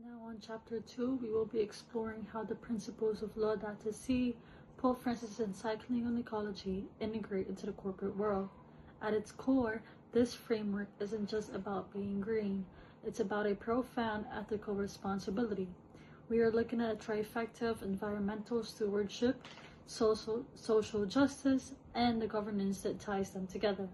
Now on Chapter 2, we will be exploring how the principles of LAUDATO, Pope Francis' encyclical on ecology, integrate into the corporate world. At its core, this framework isn't just about being green, it's about a profound ethical responsibility. We are looking at a trifecta of environmental stewardship, social justice, and the governance that ties them together.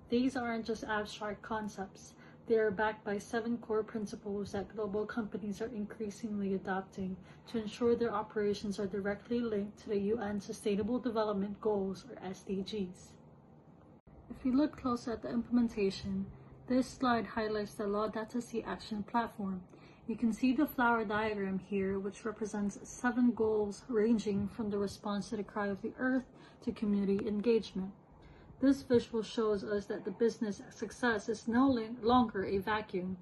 These aren't just abstract concepts. They are backed by 7 core principles that global companies are increasingly adopting to ensure their operations are directly linked to the UN Sustainable Development Goals, or SDGs. If we look closer at the implementation, this slide highlights the LAUDATO Action Platform. You can see the flower diagram here, which represents 7 goals ranging from the response to the cry of the earth to community engagement. This visual shows us that the business success is no longer a vacuum.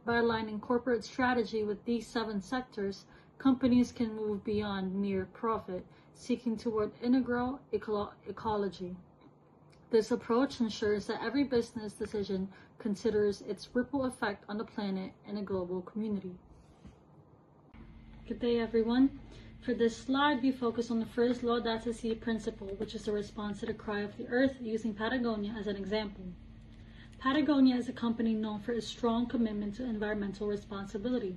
By aligning corporate strategy with these 7 sectors, companies can move beyond mere profit, seeking toward integral ecology. This approach ensures that every business decision considers its ripple effect on the planet and a global community. Good day, everyone. For this slide, we focus on the first LAUDATO principle, which is the response to the cry of the earth, using Patagonia as an example. Patagonia is a company known for its strong commitment to environmental responsibility.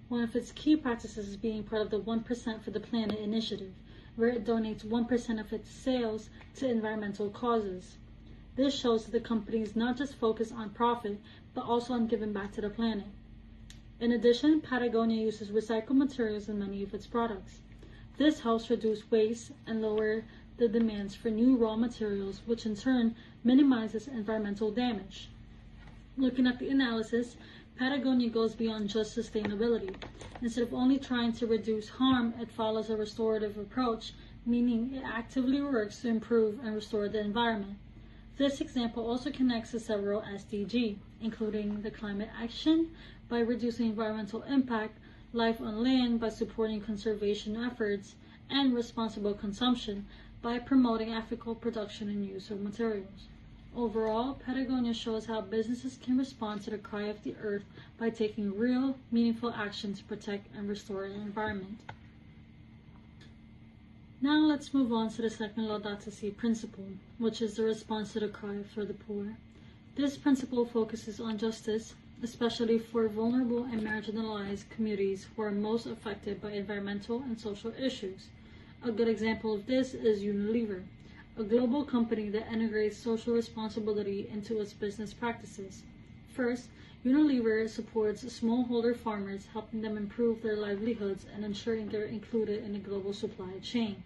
One of its key practices is being part of the 1% for the Planet initiative, where it donates 1% of its sales to environmental causes. This shows that the company is not just focused on profit, but also on giving back to the planet. In addition, Patagonia uses recycled materials in many of its products. This helps reduce waste and lower the demands for new raw materials, which in turn minimizes environmental damage. Looking at the analysis, Patagonia goes beyond just sustainability. Instead of only trying to reduce harm, it follows a restorative approach, meaning it actively works to improve and restore the environment. This example also connects to several SDG, including the climate action by reducing environmental impact, life on land by supporting conservation efforts, and responsible consumption by promoting ethical production and use of materials. Overall, Patagonia shows how businesses can respond to the cry of the earth by taking real, meaningful action to protect and restore the environment. Now let's move on to the second LAUDATO principle, which is the response to the cry for the poor. This principle focuses on justice, especially for vulnerable and marginalized communities who are most affected by environmental and social issues. A good example of this is Unilever, a global company that integrates social responsibility into its business practices. First, Unilever supports smallholder farmers, helping them improve their livelihoods and ensuring they're included in the global supply chain.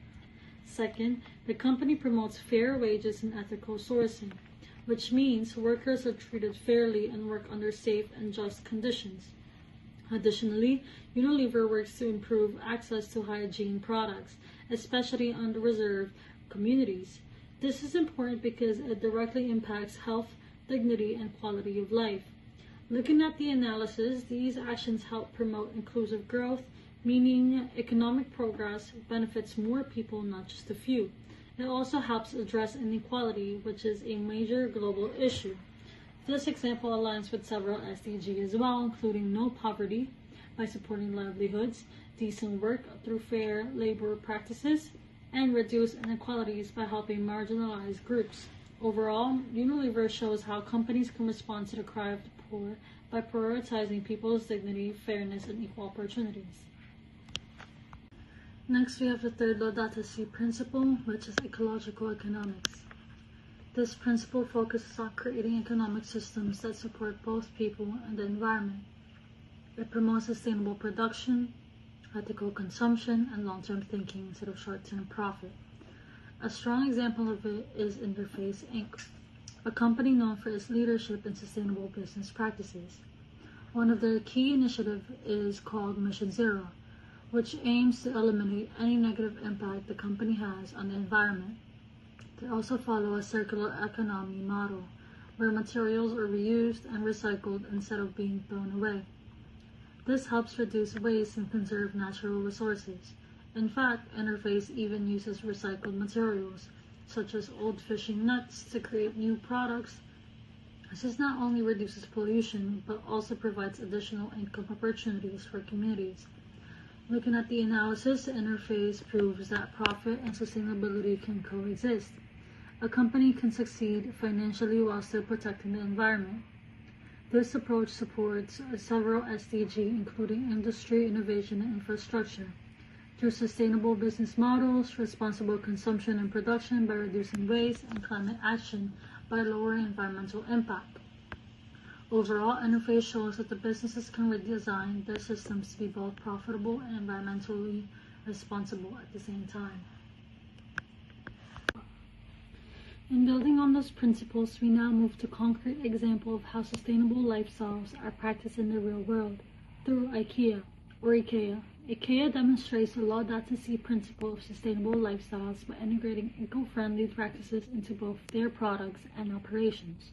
Second, the company promotes fair wages and ethical sourcing, which means workers are treated fairly and work under safe and just conditions. Additionally, Unilever works to improve access to hygiene products, especially underserved communities. This is important because it directly impacts health, dignity, and quality of life. Looking at the analysis, these actions help promote inclusive growth, meaning economic progress benefits more people, not just a few. It also helps address inequality, which is a major global issue. This example aligns with several SDGs as well, including no poverty by supporting livelihoods, decent work through fair labor practices, and reduce inequalities by helping marginalized groups. Overall, Unilever shows how companies can respond to the cry of the poor by prioritizing people's dignity, fairness, and equal opportunities. Next, we have the third LAUDATO principle, which is ecological economics. This principle focuses on creating economic systems that support both people and the environment. It promotes sustainable production, ethical consumption, and long-term thinking instead of short-term profit. A strong example of it is Interface Inc., a company known for its leadership in sustainable business practices. One of their key initiatives is called Mission Zero, which aims to eliminate any negative impact the company has on the environment. They also follow a circular economy model, where materials are reused and recycled instead of being thrown away. This helps reduce waste and conserve natural resources. In fact, Interface even uses recycled materials, such as old fishing nets, to create new products This not only reduces pollution, but also provides additional income opportunities for communities. Looking at the analysis, the interface proves that profit and sustainability can coexist. A company can succeed financially while still protecting the environment. This approach supports several SDG, including industry, innovation, and infrastructure, through sustainable business models, responsible consumption and production by reducing waste, and climate action by lowering environmental impact. Overall, interface shows that the businesses can redesign their systems to be both profitable and environmentally responsible at the same time. In building on those principles, we now move to a concrete example of how sustainable lifestyles are practiced in the real world through IKEA, or IKEA. IKEA demonstrates the LAUDATO principle of sustainable lifestyles by integrating eco-friendly practices into both their products and operations.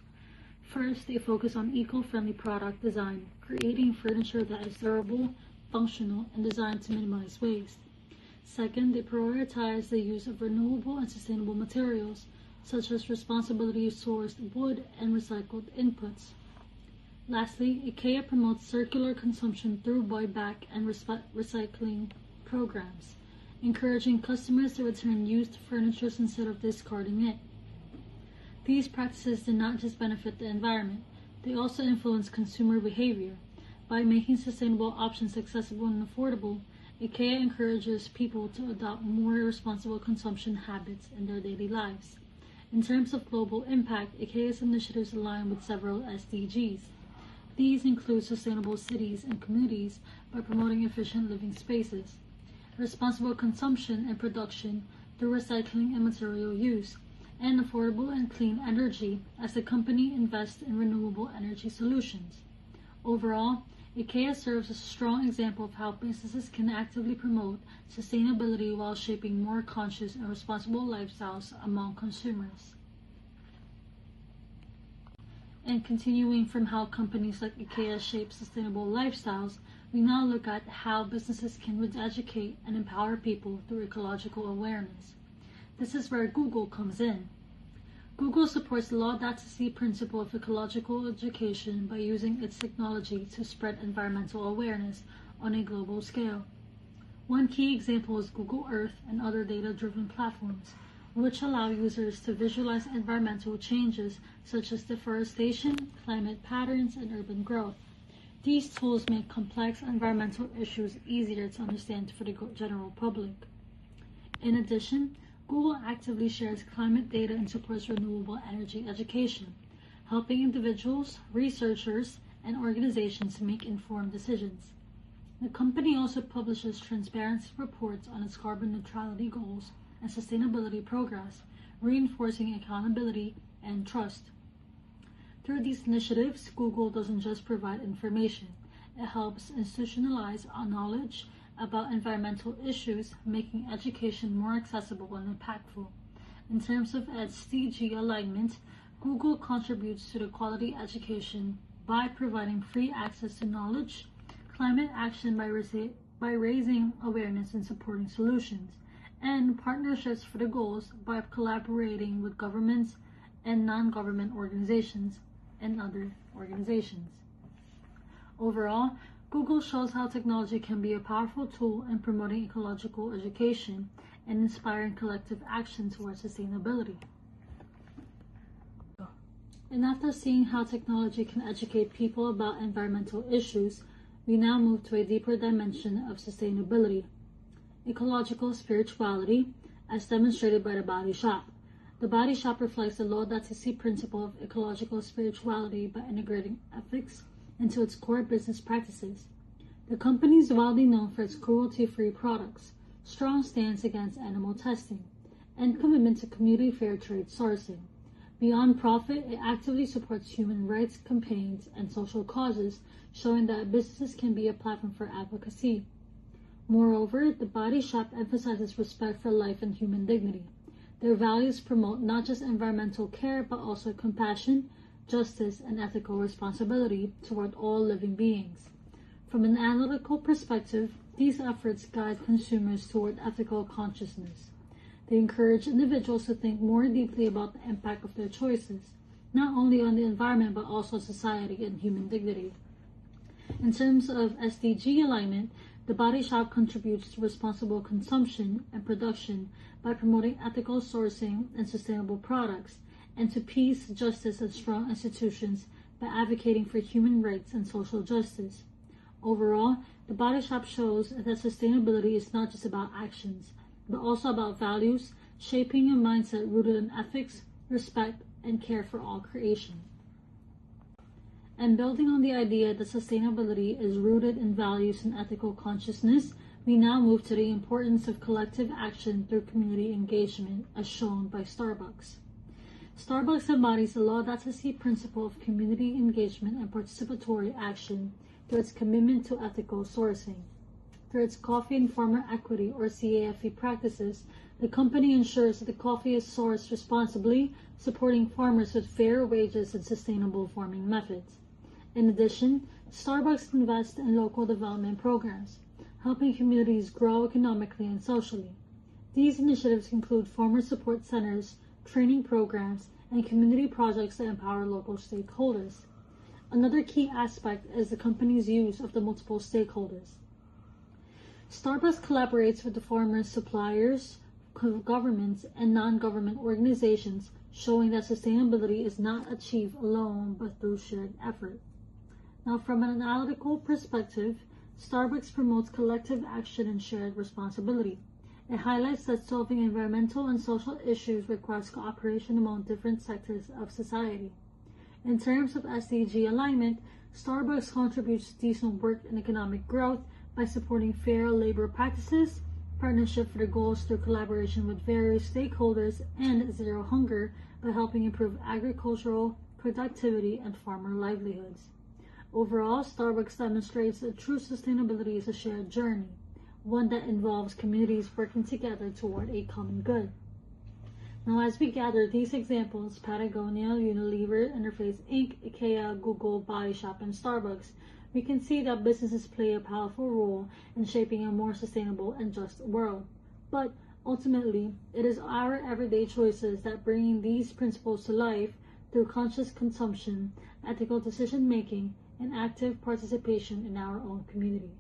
First, they focus on eco-friendly product design, creating furniture that is durable, functional, and designed to minimize waste. Second, they prioritize the use of renewable and sustainable materials, such as responsibly sourced wood and recycled inputs. Lastly, IKEA promotes circular consumption through buyback and recycling programs, encouraging customers to return used furniture instead of discarding it. These practices do not just benefit the environment, they also influence consumer behavior. By making sustainable options accessible and affordable, IKEA encourages people to adopt more responsible consumption habits in their daily lives. In terms of global impact, IKEA's initiatives align with several SDGs. These include sustainable cities and communities by promoting efficient living spaces, responsible consumption and production through recycling and material use, and affordable and clean energy as the company invests in renewable energy solutions. Overall, IKEA serves as a strong example of how businesses can actively promote sustainability while shaping more conscious and responsible lifestyles among consumers. And continuing from how companies like IKEA shape sustainable lifestyles, we now look at how businesses can educate and empower people through ecological awareness. This is where Google comes in. Google supports the LAUDATO principle of ecological education by using its technology to spread environmental awareness on a global scale. One key example is Google Earth and other data-driven platforms, which allow users to visualize environmental changes such as deforestation, climate patterns, and urban growth. These tools make complex environmental issues easier to understand for the general public. In addition, Google actively shares climate data and supports renewable energy education, helping individuals, researchers, and organizations to make informed decisions. The company also publishes transparency reports on its carbon neutrality goals and sustainability progress, reinforcing accountability and trust. Through these initiatives, Google doesn't just provide information, it helps institutionalize knowledge about environmental issues, making education more accessible and impactful. In terms of SDG alignment, Google contributes to the quality education by providing free access to knowledge, climate action by raising awareness and supporting solutions, and partnerships for the goals by collaborating with governments and non-government organizations and other organizations. Overall, Google shows how technology can be a powerful tool in promoting ecological education and inspiring collective action towards sustainability. And after seeing how technology can educate people about environmental issues, we now move to a deeper dimension of sustainability: ecological spirituality, as demonstrated by the Body Shop. The Body Shop reflects the LAUDATO principle of ecological spirituality by integrating ethics into its core business practices. The company is widely known for its cruelty-free products, strong stance against animal testing, and commitment to community fair trade sourcing. Beyond profit, it actively supports human rights campaigns and social causes, showing that businesses can be a platform for advocacy. Moreover, the Body Shop emphasizes respect for life and human dignity. Their values promote not just environmental care, but also compassion, justice, and ethical responsibility toward all living beings. From an analytical perspective, these efforts guide consumers toward ethical consciousness. They encourage individuals to think more deeply about the impact of their choices, not only on the environment but also society and human dignity. In terms of SDG alignment, The Body Shop contributes to responsible consumption and production by promoting ethical sourcing and sustainable products, and to peace, justice, and strong institutions by advocating for human rights and social justice. Overall, The Body Shop shows that sustainability is not just about actions, but also about values, shaping a mindset rooted in ethics, respect, and care for all creation. And building on the idea that sustainability is rooted in values and ethical consciousness, we now move to the importance of collective action through community engagement, as shown by Starbucks. Starbucks embodies the LAUDATO principle of community engagement and participatory action through its commitment to ethical sourcing. Through its coffee and farmer equity, or CAFE practices, the company ensures that the coffee is sourced responsibly, supporting farmers with fair wages and sustainable farming methods. In addition, Starbucks invests in local development programs, helping communities grow economically and socially. These initiatives include farmer support centers, training programs, and community projects that empower local stakeholders. Another key aspect is the company's use of the multiple stakeholders. Starbucks collaborates with the farmers' suppliers, governments, and non-government organizations, showing that sustainability is not achieved alone but through shared effort. Now, from an analytical perspective, Starbucks promotes collective action and shared responsibility. It highlights that solving environmental and social issues requires cooperation among different sectors of society. In terms of SDG alignment, Starbucks contributes to decent work and economic growth by supporting fair labor practices, partnership for the goals through collaboration with various stakeholders, and zero hunger by helping improve agricultural productivity and farmer livelihoods. Overall, Starbucks demonstrates that true sustainability is a shared journey, one that involves communities working together toward a common good. Now, as we gather these examples, Patagonia, Unilever, Interface Inc., IKEA, Google, Body Shop, and Starbucks, we can see that businesses play a powerful role in shaping a more sustainable and just world. But ultimately, it is our everyday choices that bring these principles to life through conscious consumption, ethical decision-making, and active participation in our own community.